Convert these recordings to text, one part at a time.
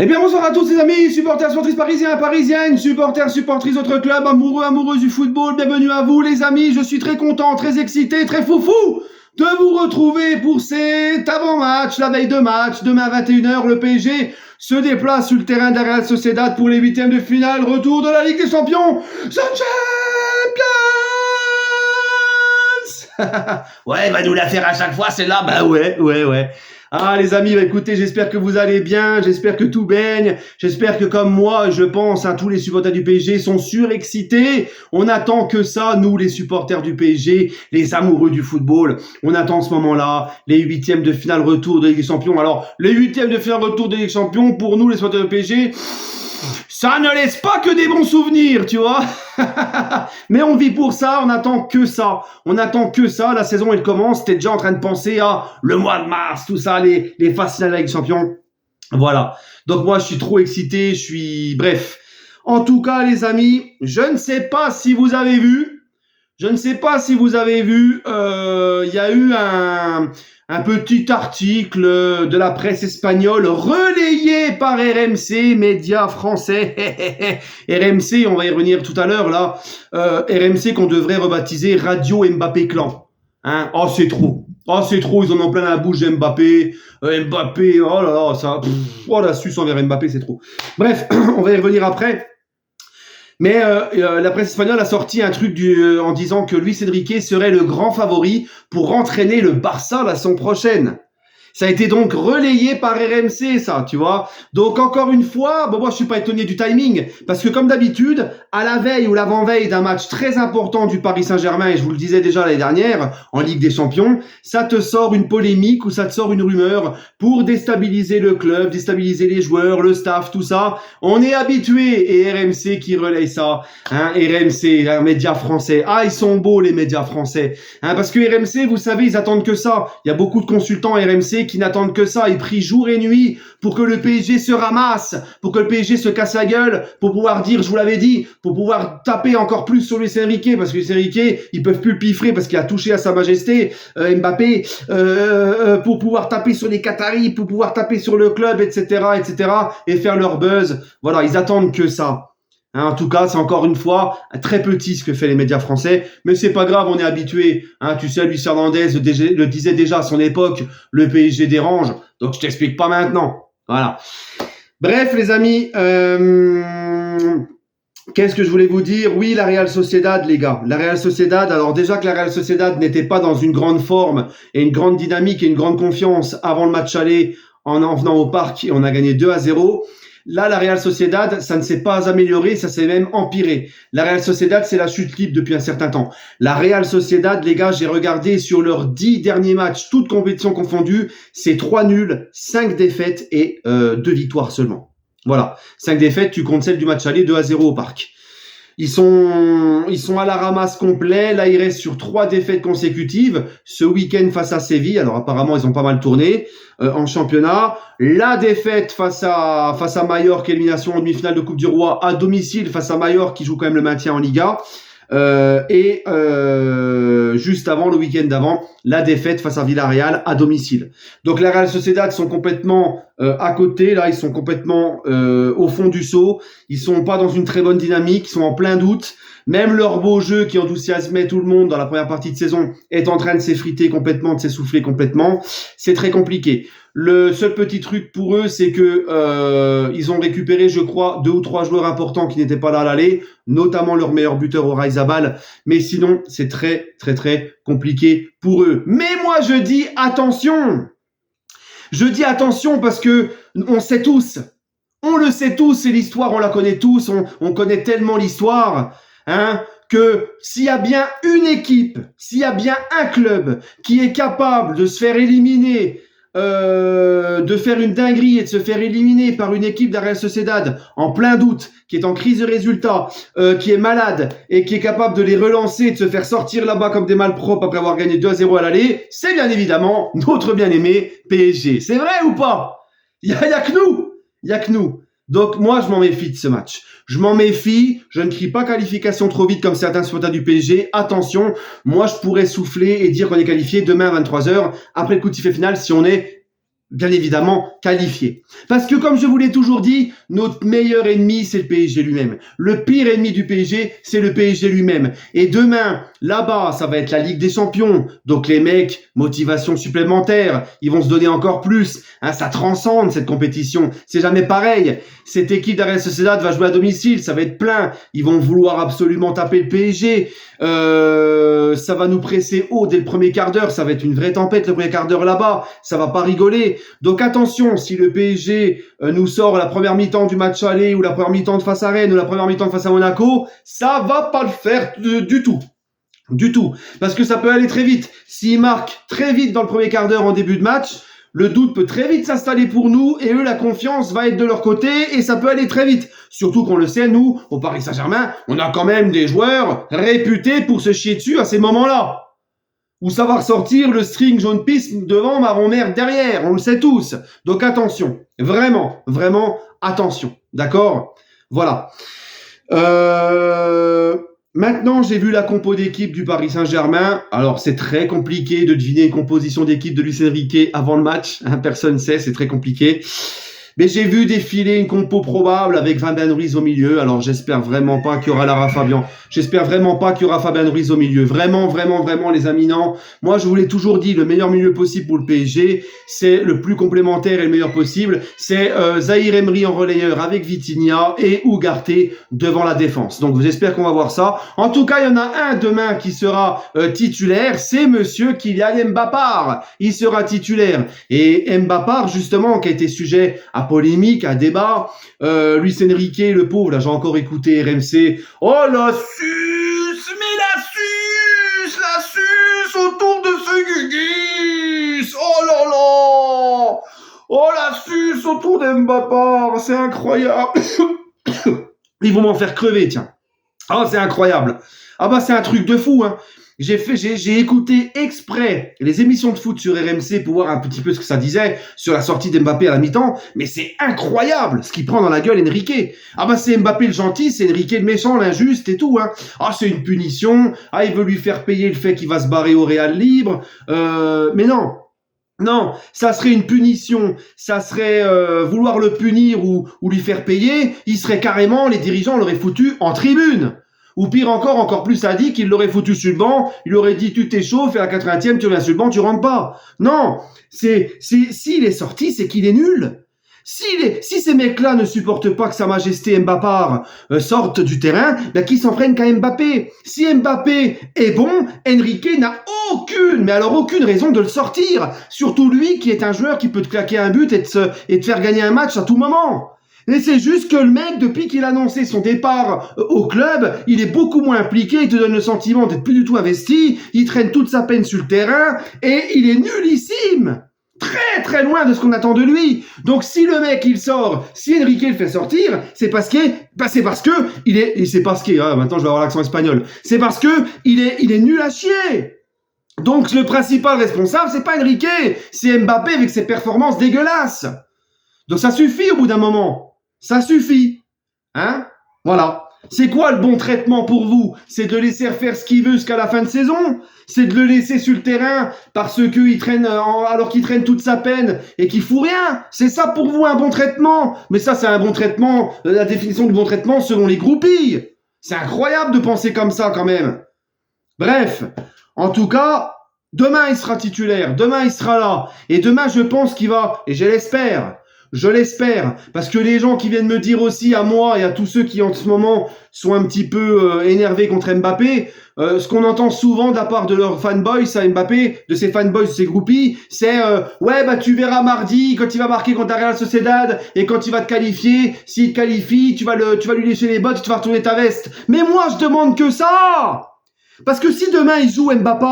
Eh bien bonsoir à tous les amis, supporters, supportrices parisiens, parisiennes, supporters, supportrices d'autres clubs, amoureux, amoureuses du football, bienvenue à vous les amis, je suis très content, très excité, très foufou de vous retrouver pour cet avant-match, la veille de match. Demain à 21h, le PSG se déplace sur le terrain de la Real Sociedad pour les huitièmes de finale, retour de la Ligue des Champions, The Champions. Ouais, il va nous la faire à chaque fois celle-là, bah ouais. Ah les amis, écoutez, j'espère que vous allez bien, j'espère que tout baigne, j'espère que comme moi, je pense, tous les supporters du PSG sont surexcités. On attend que ça, nous les supporters du PSG, les amoureux du football. On attend ce moment-là, les huitièmes de finale retour de Ligue des Champions. Alors, les huitièmes de finale retour de Ligue des Champions, pour nous les supporters du PSG, ça ne laisse pas que des bons souvenirs, tu vois. Mais on vit pour ça, on attend que ça. La saison elle commence, t'es déjà en train de penser à le mois de mars, tout ça, les phases finales avec champion. Voilà. Donc moi je suis trop excité, bref. En tout cas les amis, je ne sais pas si vous avez vu, il y a eu un petit article de la presse espagnole relayé par RMC, média français. RMC, on va y revenir tout à l'heure là. RMC qu'on devrait rebaptiser Radio Mbappé Clan. Hein? Oh c'est trop, ils en ont plein la bouche de Mbappé. Mbappé, oh là là, ça, la suce envers Mbappé, c'est trop. Bref, on va y revenir après. Mais la presse espagnole a sorti un truc en disant que Luis Enrique serait le grand favori pour entraîner le Barça la saison prochaine. Ça a été donc relayé par RMC, ça, tu vois. Donc, encore une fois, moi, je suis pas étonné du timing, parce que comme d'habitude, à la veille ou l'avant-veille d'un match très important du Paris Saint-Germain, et je vous le disais déjà l'année dernière, en Ligue des Champions, ça te sort une polémique ou ça te sort une rumeur pour déstabiliser le club, déstabiliser les joueurs, le staff, tout ça. On est habitué, et RMC qui relaye ça, hein, RMC, un média français. Ah, ils sont beaux, les médias français, hein, parce que RMC, vous savez, ils attendent que ça. Il y a beaucoup de consultants RMC qui n'attendent que ça, ils prient jour et nuit pour que le PSG se ramasse, pour que le PSG se casse la gueule, pour pouvoir dire, je vous l'avais dit, pour pouvoir taper encore plus sur Luis Enrique, parce que Luis Enrique, ils peuvent plus le piffrer parce qu'il a touché à sa majesté, Mbappé, pour pouvoir taper sur les Qataris, pour pouvoir taper sur le club, etc., et faire leur buzz. Voilà, ils attendent que ça. Hein, en tout cas, c'est encore une fois très petit ce que fait les médias français, mais c'est pas grave, on est habitué. Hein, tu sais, Luis Hernandez le disait déjà à son époque, le PSG dérange, donc je t'explique pas maintenant. Voilà. Bref, les amis, qu'est-ce que je voulais vous dire? Oui, la Real Sociedad, les gars. La Real Sociedad, alors déjà que la Real Sociedad n'était pas dans une grande forme et une grande dynamique et une grande confiance avant le match aller en venant au parc, et on a gagné 2-0. Là, la Real Sociedad, ça ne s'est pas amélioré, ça s'est même empiré. La Real Sociedad, c'est la chute libre depuis un certain temps. La Real Sociedad, les gars, j'ai regardé sur leurs 10 derniers matchs, toutes compétitions confondues, c'est 3 nuls, 5 défaites et 2 victoires seulement. Voilà. 5 défaites, tu comptes celle du match aller, 2-0 au parc. Ils sont à la ramasse complet. Là, ils restent sur 3 défaites consécutives. Ce week-end face à Séville. Alors, apparemment, ils ont pas mal tourné en championnat. La défaite face à Mallorca, élimination en demi-finale de Coupe du Roi à domicile face à Mallorca qui joue quand même le maintien en Liga. Juste avant, le week-end d'avant, la défaite face à Villarreal à domicile. Donc la Real Sociedad sont complètement à côté, là ils sont complètement au fond du seau, ils sont pas dans une très bonne dynamique, ils sont en plein doute. Même leur beau jeu qui enthousiasmait tout le monde dans la première partie de saison est en train de s'effriter complètement, de s'essouffler complètement. C'est très compliqué. Le seul petit truc pour eux, c'est que ils ont récupéré, je crois, 2 ou 3 joueurs importants qui n'étaient pas là à l'aller, notamment leur meilleur buteur Oyarzabal. Mais sinon, c'est très, très, très compliqué pour eux. Mais moi, je dis attention. Je dis attention parce que on sait tous. On le sait tous, c'est l'histoire, on la connaît tous. On connaît tellement l'histoire. Hein, que s'il y a bien une équipe, s'il y a bien un club qui est capable de se faire éliminer, de faire une dinguerie et de se faire éliminer par une équipe de la Real Sociedad en plein doute, qui est en crise de résultats, qui est malade et qui est capable de les relancer, de se faire sortir là-bas comme des malpropres après avoir gagné 2-0 à l'aller, c'est bien évidemment notre bien-aimé PSG. C'est vrai ou pas? Il y a que nous. Donc moi, je m'en méfie de ce match. Je m'en méfie, je ne crie pas qualification trop vite comme certains supporters du PSG. Attention, moi je pourrais souffler et dire qu'on est qualifié demain à 23h, après le coup de sifflet final, si on est bien évidemment qualifié. Parce que comme je vous l'ai toujours dit, notre meilleur ennemi, c'est le PSG lui-même. Le pire ennemi du PSG, c'est le PSG lui-même. Et demain, là-bas, ça va être la Ligue des Champions. Donc les mecs, motivation supplémentaire, ils vont se donner encore plus. Hein, ça transcende cette compétition. C'est jamais pareil. Cette équipe d'Real Sociedad va jouer à domicile, ça va être plein. Ils vont vouloir absolument taper le PSG. Ça va nous presser haut dès le premier quart d'heure. Ça va être une vraie tempête le premier quart d'heure là-bas. Ça va pas rigoler. Donc attention, si le PSG nous sort la première mi-temps du match aller ou la première mi-temps de face à Rennes ou la première mi-temps de face à Monaco, ça va pas le faire du tout. Du tout. Parce que ça peut aller très vite. S'ils marquent très vite dans le premier quart d'heure en début de match, le doute peut très vite s'installer pour nous et eux, la confiance va être de leur côté et ça peut aller très vite. Surtout qu'on le sait, nous, au Paris Saint-Germain, on a quand même des joueurs réputés pour se chier dessus à ces moments-là. Ou savoir sortir le string jaune pisse devant, marron merde derrière, on le sait tous. Donc attention, vraiment, vraiment attention, d'accord ? Voilà. Maintenant, j'ai vu la compo d'équipe du Paris Saint-Germain. Alors, c'est très compliqué de deviner une composition d'équipe de Luis Enrique avant le match. Personne ne sait, c'est très compliqué. Mais j'ai vu défiler une compo probable avec Fabian Ruiz au milieu. Alors, j'espère vraiment pas qu'il y aura Lara Fabian. J'espère vraiment pas qu'il y aura Fabian Ruiz au milieu. Vraiment, vraiment, vraiment, les amis, non. Moi, je vous l'ai toujours dit, le meilleur milieu possible pour le PSG, c'est le plus complémentaire et le meilleur possible. C'est Zahir Emery en relayeur avec Vitinha et Ugarte devant la défense. Donc, j'espère qu'on va voir ça. En tout cas, il y en a un demain qui sera titulaire. C'est monsieur Kylian Mbappé. Il sera titulaire. Et Mbappé, justement, qui a été sujet à polémique, à débat. Luis Enrique, le pauvre, là, j'ai encore écouté RMC. Oh, la suce, mais la suce autour de ce Gugus. Oh là là. Oh, la suce autour d'Mbappé. C'est incroyable. Ils vont m'en faire crever, tiens. Ah, c'est incroyable. Ah bah, c'est un truc de fou, hein. J'ai écouté exprès les émissions de foot sur RMC pour voir un petit peu ce que ça disait sur la sortie d'Mbappé à la mi-temps, mais c'est incroyable ce qu'il prend dans la gueule Enrique. Ah bah c'est Mbappé le gentil, c'est Enrique le méchant, l'injuste et tout, hein. Ah c'est une punition, ah il veut lui faire payer le fait qu'il va se barrer au Real libre, mais non. Non, ça serait une punition, ça serait vouloir le punir ou lui faire payer, il serait carrément, les dirigeants l'auraient foutu en tribune. Ou pire encore plus sadique, il l'aurait foutu sur le banc, il aurait dit tu t'échauffes et à la 80e tu reviens sur le banc, tu rentres pas. Non, s'il est sorti, c'est qu'il est nul. Si ces mecs-là ne supportent pas que Sa Majesté Mbappé sorte du terrain, ben qu'ils s'en prennent qu'à Mbappé. Si Mbappé est bon, Enrique n'a aucune raison de le sortir. Surtout lui qui est un joueur qui peut te claquer un but et te faire gagner un match à tout moment. Et c'est juste que le mec, depuis qu'il a annoncé son départ au club, il est beaucoup moins impliqué, il te donne le sentiment d'être plus du tout investi, il traîne toute sa peine sur le terrain, et il est nullissime. Très très loin de ce qu'on attend de lui. Donc si le mec il sort, si Enrique le fait sortir, c'est parce que maintenant je vais avoir l'accent espagnol. C'est parce que il est nul à chier. Donc le principal responsable c'est pas Enrique, c'est Mbappé avec ses performances dégueulasses. Donc ça suffit au bout d'un moment. Ça suffit. Hein? Voilà. C'est quoi le bon traitement pour vous? C'est de laisser faire ce qu'il veut jusqu'à la fin de saison? C'est de le laisser sur le terrain parce qu'il traîne, alors qu'il traîne toute sa peine et qu'il fout rien? C'est ça pour vous un bon traitement? Mais ça, c'est un bon traitement, la définition du bon traitement selon les groupies. C'est incroyable de penser comme ça quand même. Bref. En tout cas, demain il sera titulaire. Demain il sera là. Et demain je pense qu'il va, et je l'espère, parce que les gens qui viennent me dire aussi à moi et à tous ceux qui en ce moment sont un petit peu énervés contre Mbappé, ce qu'on entend souvent de la part de leurs fanboys à Mbappé, de ses fanboys, de ses groupies, c'est ouais bah tu verras mardi quand il va marquer contre la Real Sociedad et quand il va te qualifier, s'il te qualifie, tu vas lui lécher les bottes, tu vas retourner ta veste. Mais moi je demande que ça. Parce que si demain il joue Mbappé,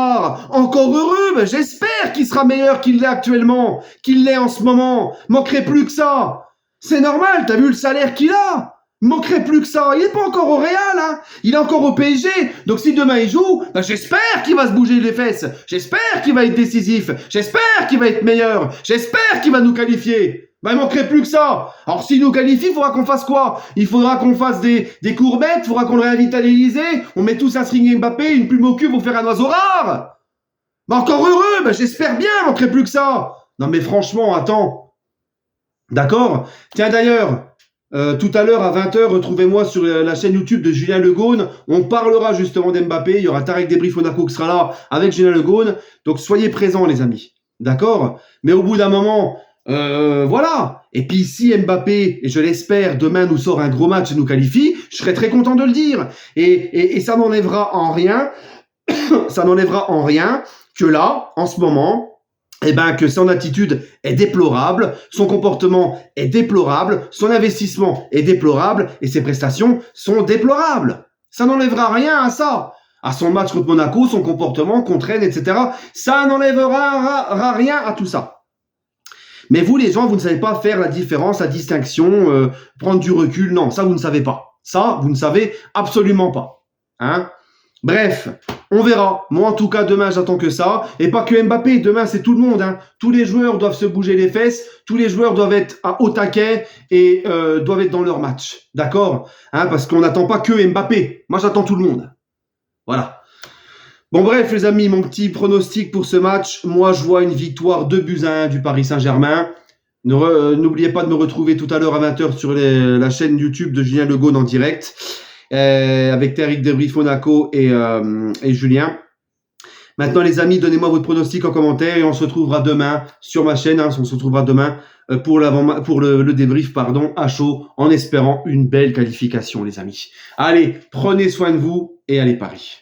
encore heureux, ben j'espère qu'il sera meilleur qu'il l'est actuellement, qu'il l'est en ce moment. Manquerait plus que ça. C'est normal, t'as vu le salaire qu'il a? Manquerait plus que ça. Il est pas encore au Real, hein. Il est encore au PSG. Donc si demain il joue, ben j'espère qu'il va se bouger les fesses. J'espère qu'il va être décisif. J'espère qu'il va être meilleur. J'espère qu'il va nous qualifier. Ben, il manquerait plus que ça. Alors, s'il nous qualifie, il faudra qu'on fasse quoi? Il faudra qu'on fasse des courbettes, il faudra qu'on le réinvite à l'Élysée, on met tous un string Mbappé, une plume au cul pour faire un oiseau rare. Ben, encore heureux, ben, j'espère bien, il manquerait plus que ça. Non mais franchement, attends. D'accord? Tiens d'ailleurs, tout à l'heure à 20h, retrouvez-moi sur la chaîne YouTube de Julien Legaune. On parlera justement d'Mbappé. Il y aura Tarek Debrief Monaco qui sera là avec Julien Legaune. Donc soyez présents les amis. D'accord? Mais au bout d'un moment, voilà. Et puis si Mbappé, et je l'espère, demain nous sort un gros match et nous qualifie, je serai très content de le dire. Et ça n'enlèvera en rien, ça n'enlèvera en rien que là, en ce moment, eh ben, que son attitude est déplorable, son comportement est déplorable, son investissement est déplorable et ses prestations sont déplorables. Ça n'enlèvera rien à ça. À son match contre Monaco, son comportement contre Rennes, etc. Ça n'enlèvera rien à tout ça. Mais vous, les gens, vous ne savez pas faire la différence, la distinction, prendre du recul. Non, ça, vous ne savez pas. Ça, vous ne savez absolument pas. Hein? Bref, on verra. Moi, en tout cas, demain, j'attends que ça. Et pas que Mbappé. Demain, c'est tout le monde. Hein. Tous les joueurs doivent se bouger les fesses. Tous les joueurs doivent être au taquet et doivent être dans leur match. D'accord? Hein, parce qu'on n'attend pas que Mbappé. Moi, j'attends tout le monde. Voilà. Bon, bref, les amis, mon petit pronostic pour ce match. Moi, je vois une victoire 2-1 du Paris Saint-Germain. N'oubliez pas de me retrouver tout à l'heure à 20h sur la chaîne YouTube de Julien Legaune en direct. Avec Tarek Debrief Monaco et Julien. Maintenant, les amis, donnez-moi votre pronostic en commentaire et on se retrouvera demain sur ma chaîne. Hein, on se retrouvera demain pour le débrief à chaud, en espérant une belle qualification, les amis. Allez, prenez soin de vous et allez Paris.